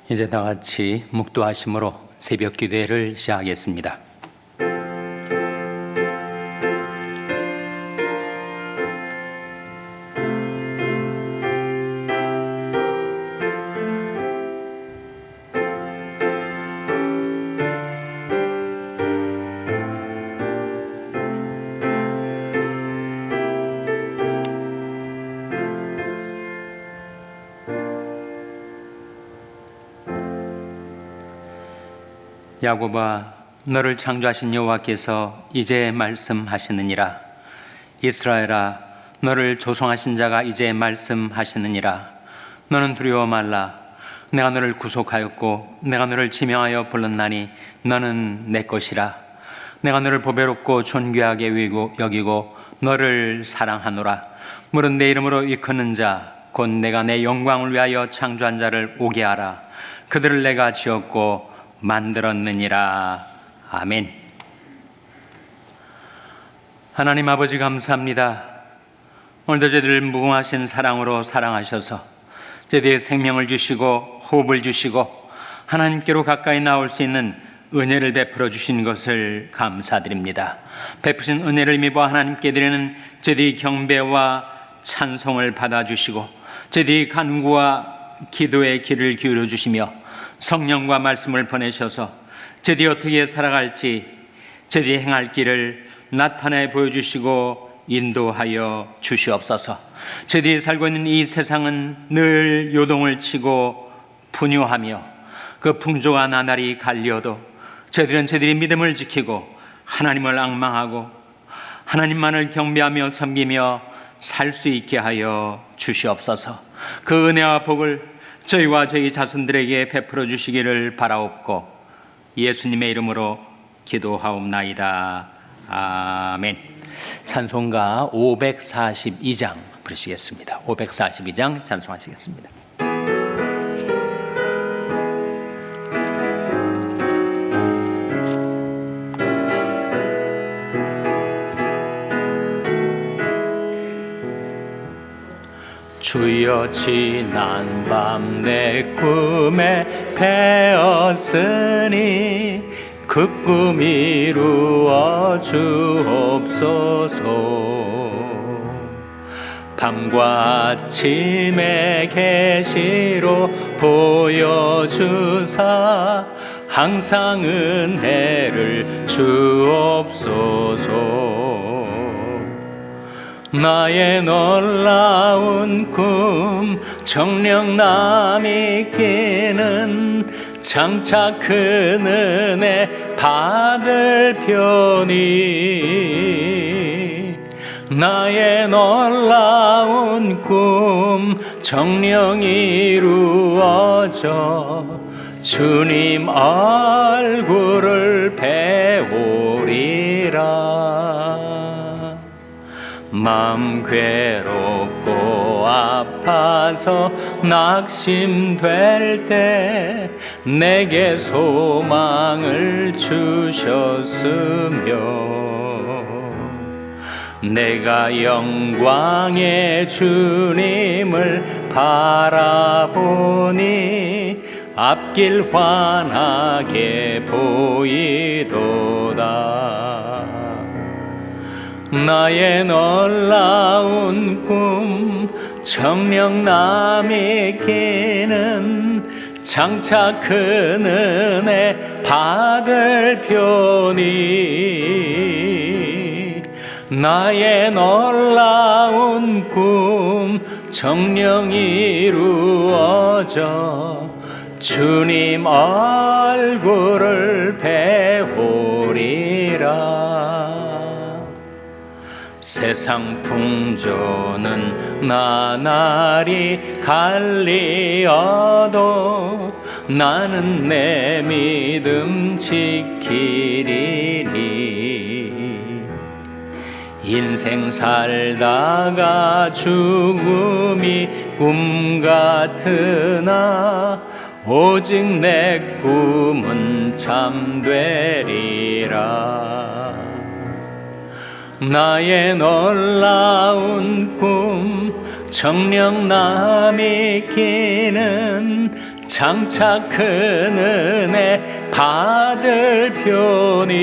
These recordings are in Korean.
이제 다 같이 묵도하심으로 새벽 기도회를 시작하겠습니다. 야곱아, 너를 창조하신 여호와께서 이제 말씀하시느니라. 이스라엘아, 너를 조성하신 자가 이제 말씀하시느니라. 너는 두려워 말라. 내가 너를 구속하였고 내가 너를 지명하여 불렀나니 너는 내 것이라. 내가 너를 보배롭고 존귀하게 여기고 너를 사랑하노라. 물은 내 이름으로 일컫는 자, 곧 내가 내 영광을 위하여 창조한 자를 오게 하라. 그들을 내가 지었고 만들었느니라. 아멘. 하나님 아버지 감사합니다. 오늘도 저희들을 무궁하신 사랑으로 사랑하셔서 저희들의 생명을 주시고 호흡을 주시고 하나님께로 가까이 나올 수 있는 은혜를 베풀어 주신 것을 감사드립니다. 베푸신 은혜를 믿어 하나님께 드리는 저희들의 경배와 찬송을 받아주시고 저희들의 간구와 기도의 귀를 기울여 주시며 성령과 말씀을 보내셔서 저희들이 어떻게 살아갈지 저희들이 행할 길을 나타내 보여주시고 인도하여 주시옵소서. 저희들이 살고 있는 이 세상은 늘 요동을 치고 분유하며 그 풍조가 나날이 갈려도 저희들은 저희들의 믿음을 지키고 하나님을 앙망하고 하나님만을 경배하며 섬기며 살 수 있게 하여 주시옵소서. 그 은혜와 복을 저희와 저희 자손들에게 베풀어 주시기를 바라옵고 예수님의 이름으로 기도하옵나이다. 아멘. 찬송가 542장 부르시겠습니다. 542장 찬송하시겠습니다. 주여 지난 밤 내 꿈에 배었으니 그 꿈 이루어 주옵소서. 밤과 아침의 계시로 보여주사 항상 은혜를 주옵소서. 나의 놀라운 꿈 정녕 남이 끼는 장차 큰 은혜 받을 편이 나의 놀라운 꿈 정녕 이루어져 주님 얼굴을 배우리라. 마음 괴롭고 아파서 낙심될 때 내게 소망을 주셨으며 내가 영광의 주님을 바라보니 앞길 환하게 보이도다. 나의 놀라운 꿈 정녕 남이 끼는 장차 큰 은혜 받을 편이 나의 놀라운 꿈 정녕 이루어져 주님 얼굴을 배우리라. 세상 풍조는 나날이 갈리어도 나는 내 믿음 지키리니. 인생 살다가 죽음이 꿈 같으나 오직 내 꿈은 참되리라. 나의 놀라운 꿈 정녕 남이 끼는 장차 큰 은혜 받을 표니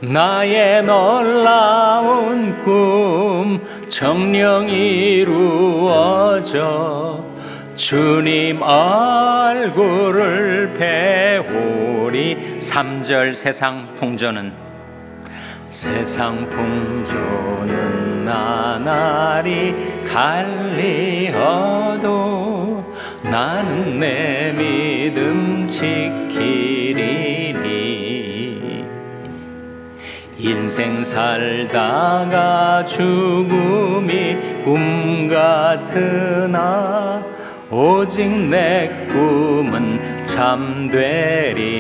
나의 놀라운 꿈 정녕 이루어져 주님 얼굴을 배우리. 3절 세상 풍조는 나날이 갈리어도 나는 내 믿음 지키리니 인생 살다가 죽음이 꿈 같으나 오직 내 꿈은 참되리라.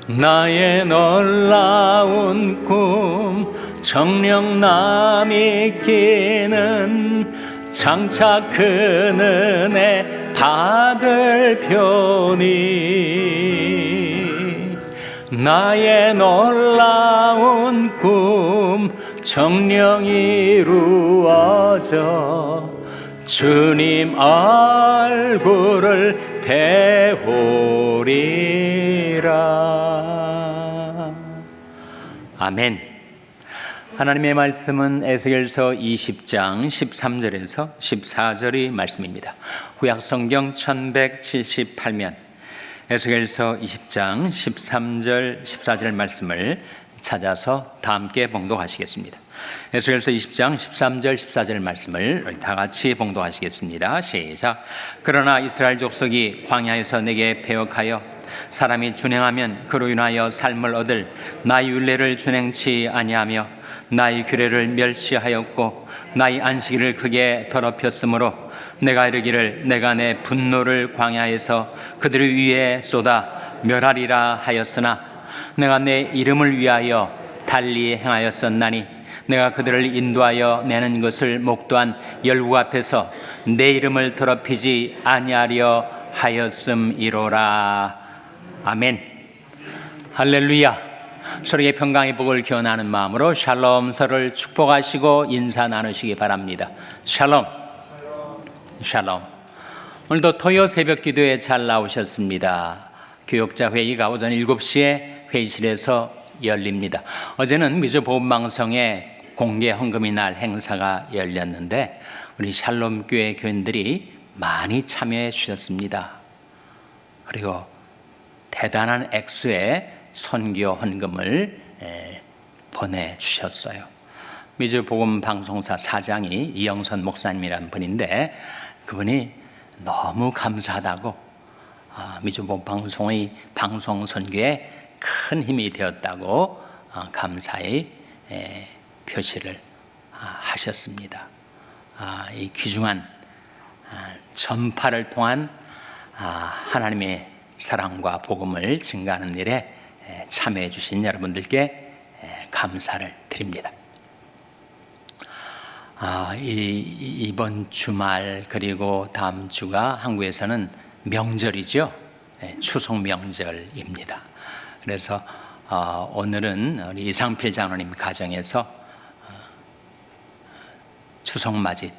나의 놀라운 꿈 정녕 남이 끼는 장차 큰 은혜 받을 표니 나의 놀라운 꿈 정녕 이루어져 주님 얼굴을 배우리라. 아멘. 하나님의 말씀은 에스겔서 20장 13절에서 14절의 말씀입니다. 구약성경 1178면 에스겔서 20장 13절 14절 말씀을 찾아서 다 함께 봉독하시겠습니다. 에스겔서 20장 13절 14절 말씀을 다 같이 봉독하시겠습니다. 시작. 그러나 이스라엘 족속이 광야에서 내게 배역하여 사람이 준행하면 그로 인하여 삶을 얻을 나의 율례를 준행치 아니하며 나의 규례를 멸시하였고 나의 안식일을 크게 더럽혔으므로 내가 이르기를 내가 내 분노를 광야에서 그들 위에 쏟아 멸하리라 하였으나 내가 내 이름을 위하여 달리 행하였었나니 내가 그들을 인도하여 내는 것을 목도한 열국 앞에서 내 이름을 더럽히지 아니하려 하였음이로라. 아멘. 할렐루야. 서로의 평강의 복을 기원하는 마음으로 샬롬, 서로를 축복하시고 인사 나누시기 바랍니다. 샬롬. 샬롬. 오늘도 토요 새벽 기도에 잘 나오셨습니다. 교역자 회의가 오전 7시에 회의실에서 열립니다. 어제는 미주 보험방송의 공개 헌금의 날 행사가 열렸는데 우리 샬롬 교회 교인들이 많이 참여해 주셨습니다. 그리고 대단한 액수의 선교 헌금을 보내주셨어요. 미주 복음방송사 사장이 이영선 목사님이라는 분인데 그분이 너무 감사하다고 미주 복음방송의 방송 선교에 큰 힘이 되었다고 감사의 표시를 하셨습니다. 이 귀중한 전파를 통한 하나님의 사랑과 복음을 증가하는 일에 참여해 주신 여러분들께 감사를 드립니다. 이번 주말 그리고 다음 주가 한국에서는 명절이죠. 추석 명절입니다. 그래서 오늘은 우리 이상필 장로님 가정에서 추석맞이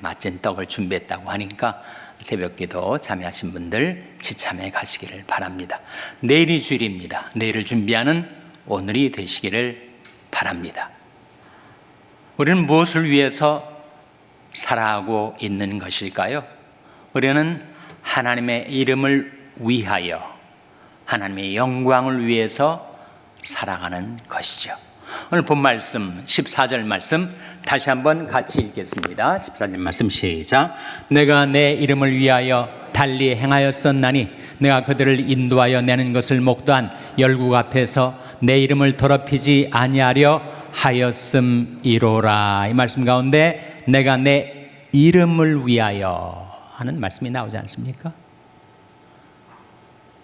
맛진 떡을 준비했다고 하니까 새벽기도 참여하신 분들 지참해 가시기를 바랍니다. 내일이 주일입니다. 내일을 준비하는 오늘이 되시기를 바랍니다. 우리는 무엇을 위해서 살아가고 있는 것일까요? 우리는 하나님의 이름을 위하여 하나님의 영광을 위해서 살아가는 것이죠. 오늘 본 말씀 14절 말씀 다시 한번 같이 읽겠습니다. 14절 말씀 시작. 내가 내 이름을 위하여 달리 행하였었나니 내가 그들을 인도하여 내는 것을 목도한 열국 앞에서 내 이름을 더럽히지 아니하려 하였음이로라. 이 말씀 가운데 내가 내 이름을 위하여 하는 말씀이 나오지 않습니까?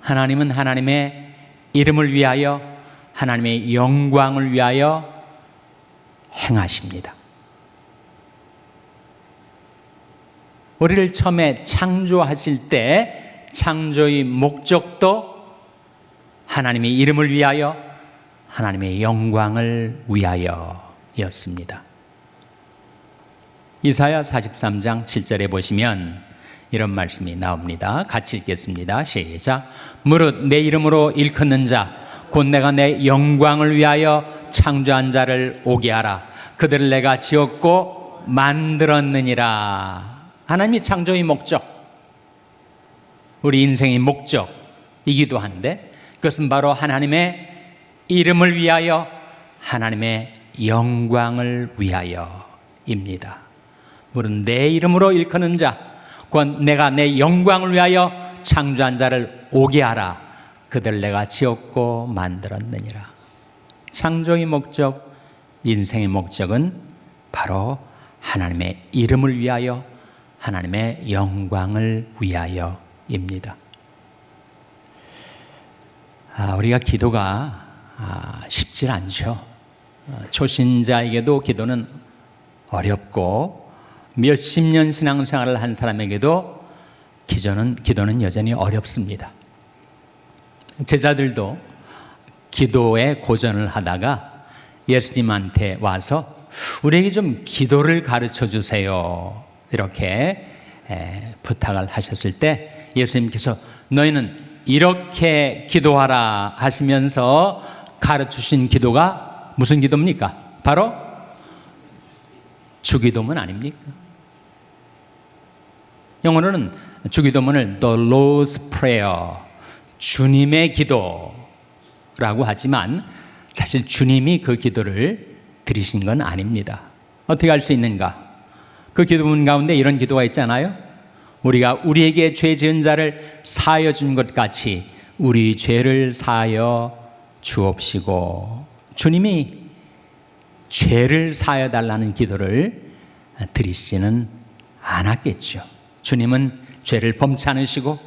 하나님은 하나님의 이름을 위하여 하나님의 영광을 위하여 행하십니다. 우리를 처음에 창조하실 때 창조의 목적도 하나님의 이름을 위하여 하나님의 영광을 위하여였습니다. 이사야 43장 7절에 보시면 이런 말씀이 나옵니다. 같이 읽겠습니다. 시작. 무릇 내 이름으로 일컫는 자 곧 내가 내 영광을 위하여 창조한 자를 오게 하라. 그들을 내가 지었고 만들었느니라. 하나님이 창조의 목적, 우리 인생의 목적이기도 한데 그것은 바로 하나님의 이름을 위하여, 하나님의 영광을 위하여입니다. 무릇 내 이름으로 일컫는 자 곧 내가 내 영광을 위하여 창조한 자를 오게 하라. 그들 내가 지었고 만들었느니라. 창조의 목적, 인생의 목적은 바로 하나님의 이름을 위하여, 하나님의 영광을 위하여입니다. 우리가 기도가 쉽지 않죠. 초신자에게도 기도는 어렵고 몇십 년 신앙생활을 한 사람에게도 기도는 여전히 어렵습니다. 제자들도 기도에 고전을 하다가 예수님한테 와서 우리에게 좀 기도를 가르쳐 주세요, 이렇게 부탁을 하셨을 때 예수님께서 너희는 이렇게 기도하라 하시면서 가르치신 기도가 무슨 기도입니까? 바로 주기도문 아닙니까? 영어로는 주기도문을 The Lord's Prayer, 주님의 기도라고 하지만 사실 주님이 그 기도를 드리신 건 아닙니다. 어떻게 할 수 있는가? 그 기도문 가운데 이런 기도가 있잖아요. 우리가 우리에게 죄 지은 자를 사하여 준 것 같이 우리 죄를 사하여 주옵시고. 주님이 죄를 사하여 달라는 기도를 드리시지는 않았겠죠. 주님은 죄를 범치 않으시고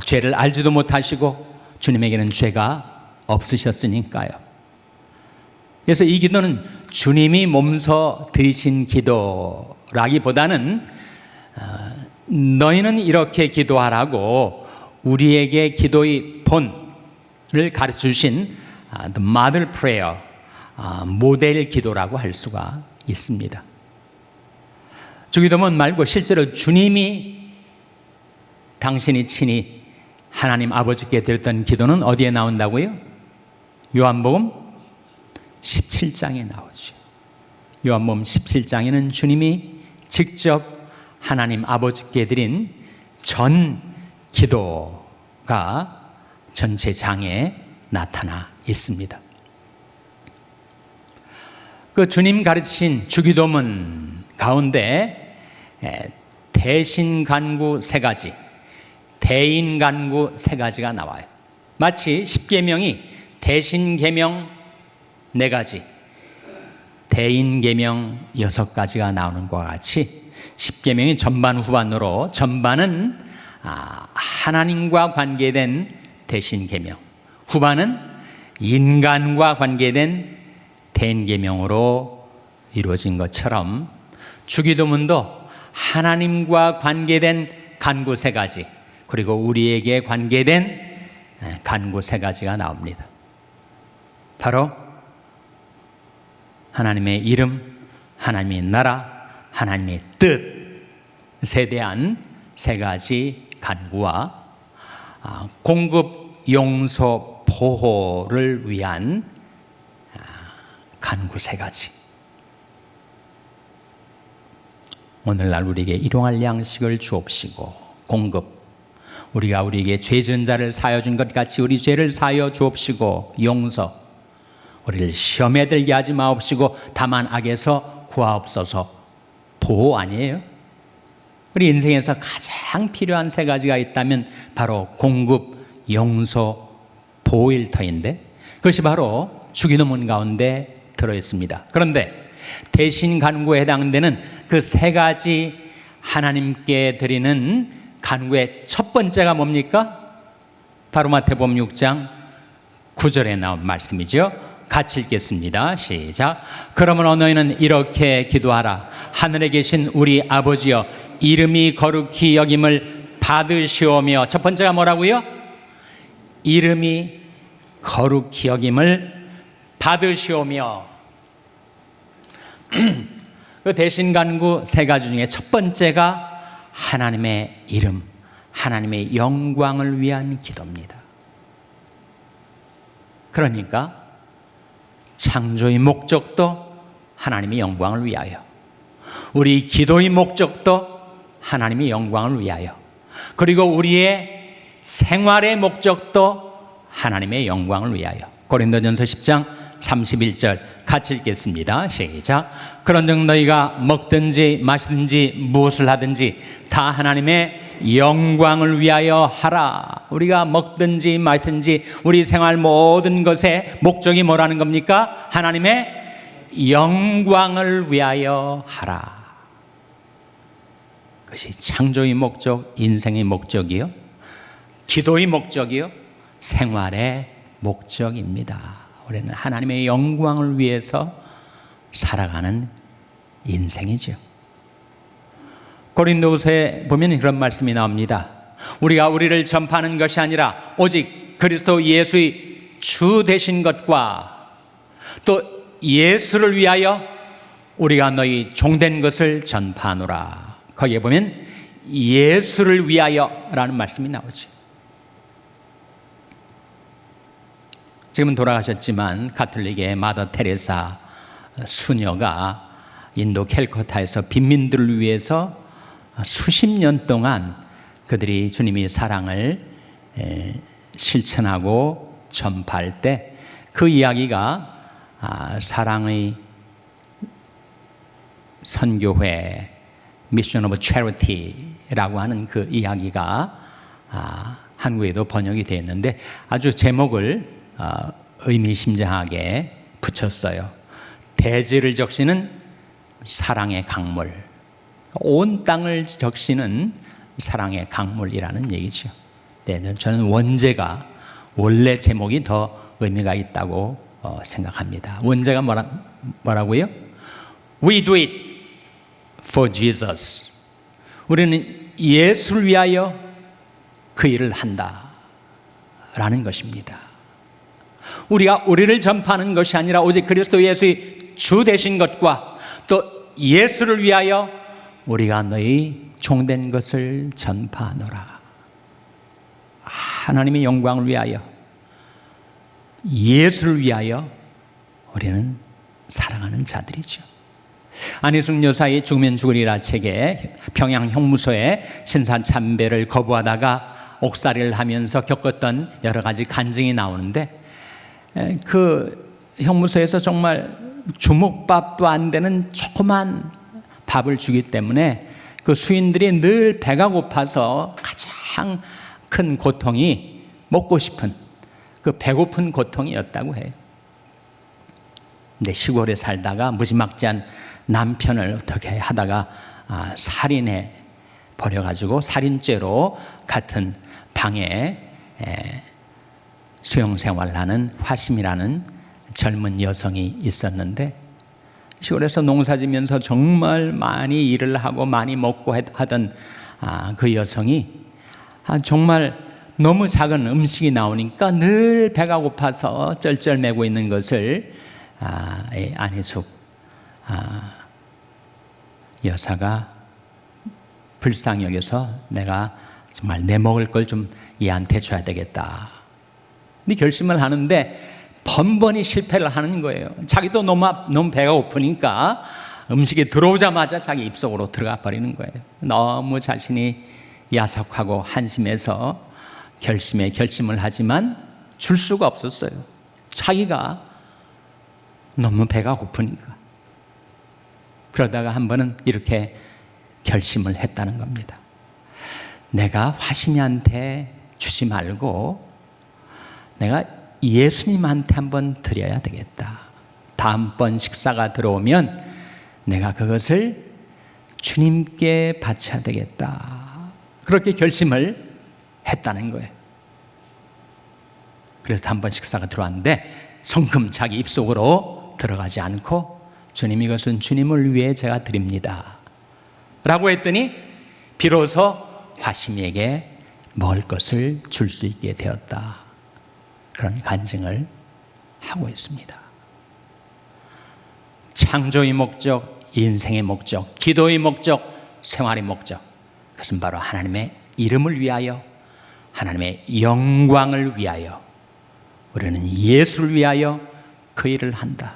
죄를 알지도 못하시고 주님에게는 죄가 없으셨으니까요. 그래서 이 기도는 주님이 몸소 드리신 기도라기보다는 너희는 이렇게 기도하라고 우리에게 기도의 본을 가르쳐 주신 The Model Prayer, 모델 기도라고 할 수가 있습니다. 주기도문 말고 실제로 주님이 당신이 친히 하나님 아버지께 드렸던 기도는 어디에 나온다고요? 요한복음 17장에 나오죠. 요한복음 17장에는 주님이 직접 하나님 아버지께 드린 전 기도가 전체 장에 나타나 있습니다. 그 주님 가르치신 주기도문 가운데 대신간구 3가지, 대인간구 3가지가 나와요. 마치 십계명이 대신계명 4가지, 대인계명 6가지가 나오는 것과 같이 십계명이 전반 후반으로, 전반은 하나님과 관계된 대신계명, 후반은 인간과 관계된 대인계명으로 이루어진 것처럼 주기도문도 하나님과 관계된 간구 3가지, 그리고 우리에게 관계된 간구 3가지가 나옵니다. 바로 하나님의 이름, 하나님의 나라, 하나님의 뜻에 대한 3가지 간구와 공급, 용서, 보호를 위한 간구 3가지. 오늘날 우리에게 일용할 양식을 주옵시고, 공급, 우리가 우리에게 죄 지은 자를 사하여 준 것 같이 우리 죄를 사하여 주옵시고, 용서, 우리를 시험에 들게 하지 마옵시고 다만 악에서 구하옵소서, 보호 아니에요? 우리 인생에서 가장 필요한 3가지가 있다면 바로 공급, 용서, 보호일 터인데 그것이 바로 주기도문 가운데 들어있습니다. 그런데 대신 간구에 해당되는 그 3가지 하나님께 드리는 간구의 첫 번째가 뭡니까? 바로 마태복음 6장 9절에 나온 말씀이죠. 같이 읽겠습니다. 시작. 그러므로 너희는 이렇게 기도하라. 하늘에 계신 우리 아버지여, 이름이 거룩히 여김을 받으시오며. 첫 번째가 뭐라고요? 이름이 거룩히 여김을 받으시오며. 그 대신간구 세 가지 중에 첫 번째가 하나님의 이름, 하나님의 영광을 위한 기도입니다. 그러니까 창조의 목적도 하나님의 영광을 위하여, 우리 기도의 목적도 하나님의 영광을 위하여, 그리고 우리의 생활의 목적도 하나님의 영광을 위하여. 고린도전서 10장 31절 같이 읽겠습니다. 시작. 그런즉 너희가 먹든지 마시든지 무엇을 하든지 다 하나님의 영광을 위하여 하라. 우리가 먹든지 마시든지 우리 생활 모든 것의 목적이 뭐라는 겁니까? 하나님의 영광을 위하여 하라. 그것이 창조의 목적, 인생의 목적이요, 기도의 목적이요, 생활의 목적입니다. 우리는 하나님의 영광을 위해서 살아가는 인생이죠. 고린도후서에 보면 그런 말씀이 나옵니다. 우리가 우리를 전파하는 것이 아니라 오직 그리스도 예수의 주 되신 것과 또 예수를 위하여 우리가 너희 종된 것을 전파하노라. 거기에 보면 예수를 위하여라는 말씀이 나오죠. 지금은 돌아가셨지만 가톨릭의 마더 테레사 수녀가 인도 캘커타에서 빈민들을 위해서 수십 년 동안 그들이 주님의 사랑을 실천하고 전파할 때 그 이야기가 사랑의 선교회 미션 오브 체리티라고 하는 그 이야기가 한국에도 번역이 되어 있는데 아주 제목을 의미심장하게 붙였어요. 대지를 적시는 사랑의 강물, 온 땅을 적시는 사랑의 강물이라는 얘기죠. 네, 저는 원제가 원래 제목이 더 의미가 있다고 생각합니다. 원제가 뭐라고요? We do it for Jesus. 우리는 예수를 위하여 그 일을 한다라는 것입니다. 우리가 우리를 전파하는 것이 아니라 오직 그리스도 예수의 주 되신 것과 또 예수를 위하여 우리가 너희 종된 것을 전파하노라. 하나님의 영광을 위하여, 예수를 위하여 우리는 사랑하는 자들이죠. 안희숙 여사의 죽으면 죽으리라 책에 평양 형무소에 신사참배를 거부하다가 옥살이를 하면서 겪었던 여러 가지 간증이 나오는데, 그 형무소에서 정말 주먹밥도 안 되는 조그만 밥을 주기 때문에 그 수인들이 늘 배가 고파서 가장 큰 고통이 먹고 싶은 그 배고픈 고통이었다고 해요. 근데 시골에 살다가 무지막지한 남편을 어떻게 하다가 살인해 버려가지고 살인죄로 같은 방에 수용생활하는 화심이라는 젊은 여성이 있었는데, 시골에서 농사지면서 정말 많이 일을 하고 많이 먹고 하던 그 여성이 정말 너무 작은 음식이 나오니까 늘 배가 고파서 쩔쩔매고 있는 것을 안희숙 여사가 불쌍히 여겨서 내가 정말 내 먹을 걸 좀 얘한테 줘야 되겠다. 근데 결심을 하는데 번번이 실패를 하는 거예요. 자기도 너무 배가 고프니까 음식이 들어오자마자 자기 입속으로 들어가 버리는 거예요. 너무 자신이 야속하고 한심해서 결심을 하지만 줄 수가 없었어요. 자기가 너무 배가 고프니까. 그러다가 한 번은 이렇게 결심을 했다는 겁니다. 내가 화심이한테 주지 말고 내가 예수님한테 한번 드려야 되겠다. 다음번 식사가 들어오면 내가 그것을 주님께 바쳐야 되겠다. 그렇게 결심을 했다는 거예요. 그래서 한 번 식사가 들어왔는데 성큼 자기 입속으로 들어가지 않고 주님, 이것은 주님을 위해 제가 드립니다 라고 했더니 비로소 화심이에게 먹을 것을 줄 수 있게 되었다. 그런 간증을 하고 있습니다. 창조의 목적, 인생의 목적, 기도의 목적, 생활의 목적, 그것은 바로 하나님의 이름을 위하여, 하나님의 영광을 위하여, 우리는 예수를 위하여 그 일을 한다.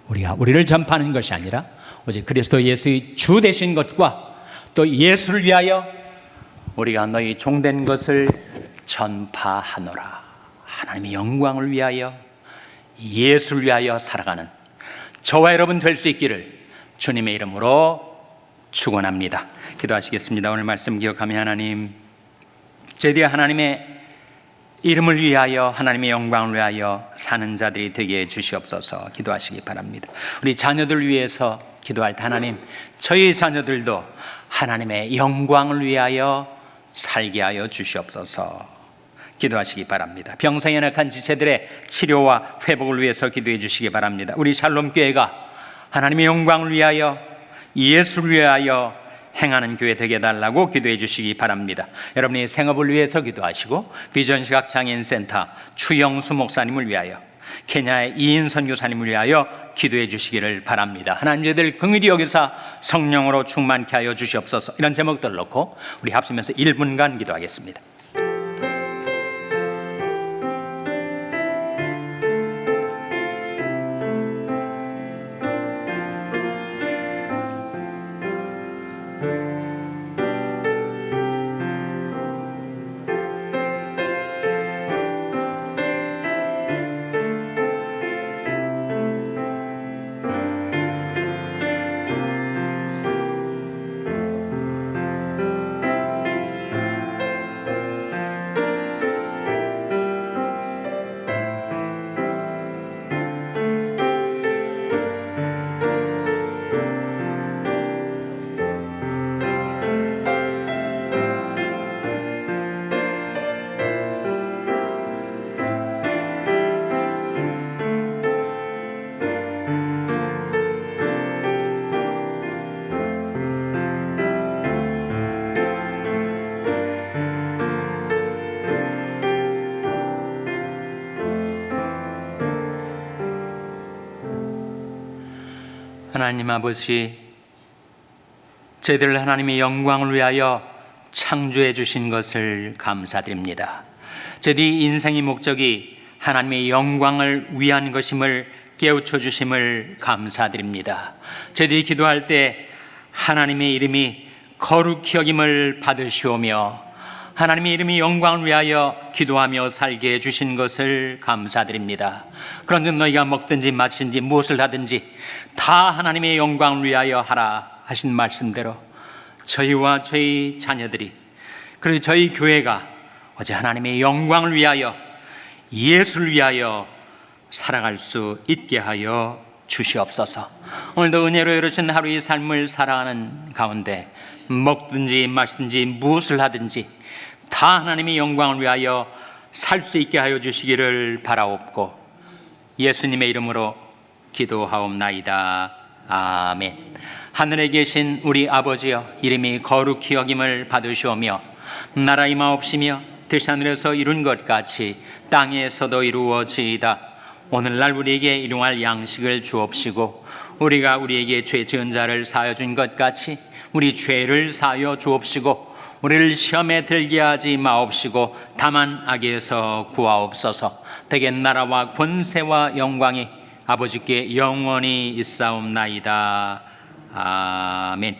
우리가 우리를 전파하는 것이 아니라 오직 그리스도 예수의 주 되신 것과 또 예수를 위하여 우리가 너희 종된 것을 전파하노라. 하나님의 영광을 위하여, 예수를 위하여 살아가는 저와 여러분 될 수 있기를 주님의 이름으로 축원합니다. 기도하시겠습니다. 오늘 말씀 기억하며 하나님, 저희들이 하나님의 이름을 위하여, 하나님의 영광을 위하여 사는 자들이 되게 해 주시옵소서. 기도하시기 바랍니다. 우리 자녀들 위해서 기도할 때 하나님, 저희 자녀들도 하나님의 영광을 위하여 살게 하여 주시옵소서. 기도하시기 바랍니다. 병상에 연약한 지체들의 치료와 회복을 위해서 기도해 주시기 바랍니다. 우리 샬롬교회가 하나님의 영광을 위하여, 예수를 위하여 행하는 교회 되게 해달라고 기도해 주시기 바랍니다. 여러분의 생업을 위해서 기도하시고, 비전시각장애인센터 추영수 목사님을 위하여, 케냐의 이인 선교사님을 위하여 기도해 주시기를 바랍니다. 하나님, 저희들 긍휼히 여기사 성령으로 충만케 하여 주시옵소서. 이런 제목들을 놓고 우리 합심해서 1분간 기도하겠습니다. 하나님 아버지, 저희들 하나님의 영광을 위하여 창조해 주신 것을 감사드립니다. 저희들이 인생의 목적이 하나님의 영광을 위한 것임을 깨우쳐 주심을 감사드립니다. 저희들이 기도할 때 하나님의 이름이 거룩히 여김을 받으시오며 하나님의 이름이 영광을 위하여 기도하며 살게 해주신 것을 감사드립니다. 그런데 너희가 먹든지 마시든지 무엇을 하든지 다 하나님의 영광을 위하여 하라 하신 말씀대로 저희와 저희 자녀들이, 그리고 저희 교회가 어제 하나님의 영광을 위하여, 예수를 위하여 살아갈 수 있게 하여 주시옵소서. 오늘도 은혜로 이루신 하루의 삶을 살아가는 가운데 먹든지 마시든지 무엇을 하든지 다 하나님의 영광을 위하여 살 수 있게 하여 주시기를 바라옵고 예수님의 이름으로 기도하옵나이다. 아멘. 하늘에 계신 우리 아버지여, 이름이 거룩히 여김을 받으시오며 나라 임하옵시며 뜻이 하늘에서 이룬 것 같이 땅에서도 이루어지이다. 오늘날 우리에게 일용할 양식을 주옵시고 우리가 우리에게 죄 지은 자를 사하여 준 것 같이 우리 죄를 사하여 주옵시고 우리를 시험에 들게 하지 마옵시고 다만 악에서 구하옵소서. 대개 나라와 권세와 영광이 아버지께 영원히 있사옵나이다. 아멘.